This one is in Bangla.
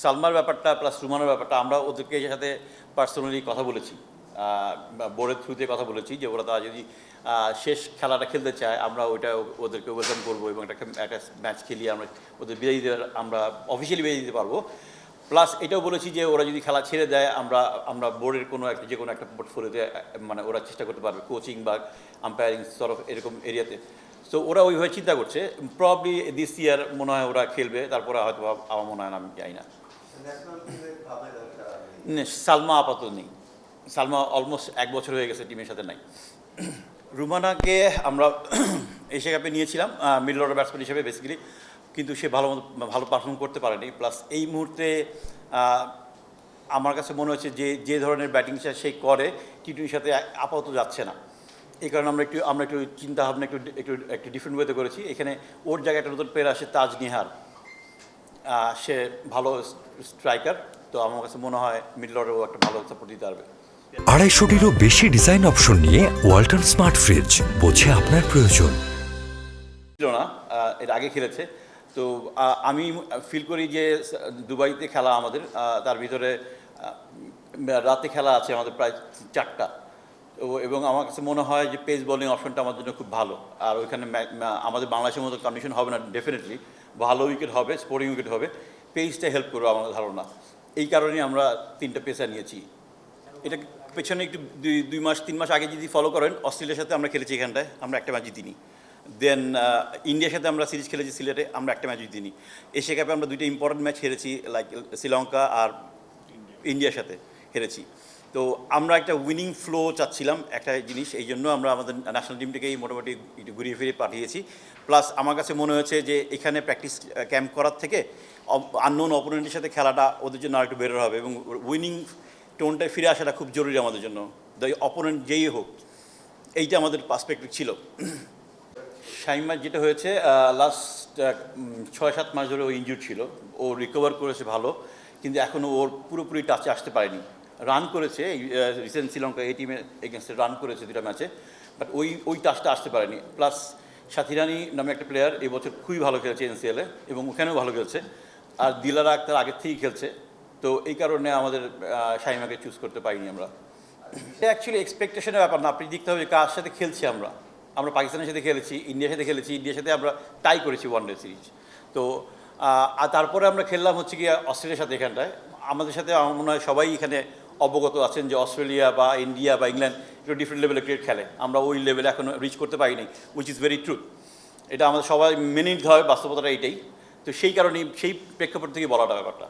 সালমার ব্যাপারটা প্লাস রুমানের ব্যাপারটা আমরা ওদেরকে সাথে পার্সোনালি কথা বলেছি, বোর্ডের থ্রুতে কথা বলেছি যে ওরা তারা যদি শেষ খেলাটা খেলতে চায় আমরা ওইটা ওদেরকে ওয়েলকাম করবো এবং একটা ম্যাচ খেলিয়ে আমরা ওদের বিদায় দিতে আমরা অফিসিয়ালি বিদায় দিতে পারবো। প্লাস এটাও বলেছি যে ওরা যদি খেলা ছেড়ে দেয় আমরা বোর্ডের কোনো একটা যে কোনো একটা পোর্টফোলিওতে মানে ওরা চেষ্টা করতে পারবে কোচিং বা আম্পায়ারিং সরফ এরকম এরিয়াতে। সো ওরা ওইভাবে চিন্তা করছে, প্রবাবলি দিস ইয়ার মনে হয় ওরা খেলবে, তারপরে হয়তো আমার মনে হয় না, আমি জানি না। সালমা আপাতত নেই, সালমা অলমোস্ট 1 বছর হয়ে গেছে টিমের সাথে নাই। রুমানাকে আমরা এশিয়া কাপে নিয়েছিলাম মিডল অর্ডার ব্যাটসম্যান হিসেবে বেসিক্যালি, কিন্তু সে ভালো পারফর্ম করতে পারেনি। প্লাস এই মুহূর্তে আমার কাছে মনে হচ্ছে যে ধরনের ব্যাটিংটা সে করে টি-20 সাথে আপাতত যাচ্ছে না। এই কারণে আমরা একটু চিন্তা ভাবনা একটু ডিফারেন্ট ওয়েতে করেছি। এখানে ওর জায়গায় একটা নতুন প্লেয়ার আসে তাজ নিহার, সে ভালো স্ট্রাইকার, তো আমার কাছে মনে হয় মিডল অর্ডারে ও একটা ভালো সাপোর্ট দিতে পারবে। 250-টিরও বেশি ডিজাইন অপশন নিয়ে ওয়ালটন স্মার্ট ফ্রিজ, বোঝে আপনার প্রয়োজন। ছিল না, এর আগে খেলেছে। তো আমি ফিল করি যে দুবাইতে খেলা আমাদের, তার ভিতরে রাতে খেলা আছে আমাদের প্রায় 4টা, এবং আমার কাছে মনে হয় যে পেস বোলিং অপশনটা আমার জন্য খুব ভালো। আর ওইখানে আমাদের বাংলাদেশের মতো কন্ডিশন হবে না ডেফিনেটলি, ভালো উইকেট হবে, স্পোর্টিং উইকেট হবে, পেসটা হেল্প করবে আমার ধারণা। এই কারণেই আমরা 3টা পেসার নিয়েছি। এটা পেছনে একটু 2-3 মাস আগে যদি ফলো করেন, অস্ট্রেলিয়ার সাথে আমরা খেলেছি এখানটায়, আমরা একটা ম্যাচ জিতিনি। দেন ইন্ডিয়ার সাথে আমরা সিরিজ খেলেছি সিলেটে, আমরা একটা ম্যাচ জিতিনি। এশিয়া কাপে আমরা 2টা ইম্পর্টেন্ট ম্যাচ হেরেছি, লাইক শ্রীলঙ্কা আর ইন্ডিয়ার সাথে হেরেছি। তো আমরা একটা উইনিং ফ্লো চাচ্ছিলাম, একটা জিনিস, এই জন্য আমরা আমাদের ন্যাশনাল টিমটাকেই মোটামুটি একটু ঘুরিয়ে ফিরিয়ে পাঠিয়েছি। প্লাস আমার কাছে মনে হয়েছে যে এখানে প্র্যাকটিস ক্যাম্প করার থেকে আননোন অপোনেন্টের সাথে খেলাটা ওদের জন্য আর একটু বেটার হবে, এবং উইনিং টোনটায় ফিরে আসাটা খুব জরুরি আমাদের জন্য, দ্য অপোনেন্ট যেই হোক। এইটা আমাদের পার্সপেক্টিভ ছিল। শাইমার যেটা হয়েছে, লাস্ট 6-7 মাস ধরে ও ইনজুর্ড ছিল, ও রিকভার করেছে ভালো, কিন্তু এখনও ওর পুরোপুরি টাচে আসতে পারেনি। রান করেছে রিসেন্ট শ্রীলঙ্কা এই টিমে এগেনস্টে রান করেছে 2টা ম্যাচে, বাট ওই টাচটা আসতে পারেনি। প্লাস সাথী রানী নামে একটা প্লেয়ার এই বছর খুবই ভালো খেলেছে এনসিএলে, এবং ওখানেও ভালো খেলছে, আর দিলারা আক্তার আগের থেকেই খেলছে। তো এই কারণে আমাদের শাইমাকে চুজ করতে পারিনি আমরা। এটা অ্যাকচুয়ালি এক্সপেকটেশনের ব্যাপার না, আপনি দেখতে হবে কার সাথে খেলছি। আমরা পাকিস্তানের সাথে খেলেছি, ইন্ডিয়ার সাথে খেলেছি, ইন্ডিয়ার সাথে আমরা টাই করেছি ওয়ানডে সিরিজ। তো আর তারপরে আমরা খেললাম হচ্ছে গিয়ে অস্ট্রেলিয়ার সাথে। এখানটায় আমাদের সাথে আমার মনে হয় সবাই এখানে অবগত আছেন যে অস্ট্রেলিয়া বা ইন্ডিয়া বা ইংল্যান্ড একটু ডিফারেন্ট লেভেলে ক্রিকেট খেলে, আমরা ওই লেভেলে এখনও রিচ করতে পারিনি, উইচ ইজ ভেরি ট্রুথ। এটা আমাদের সবাই মেনে নিতে হবে, বাস্তবতাটা এইটাই। তো সেই কারণেই সেই প্রেক্ষাপট থেকে বলাটা ব্যাপারটা।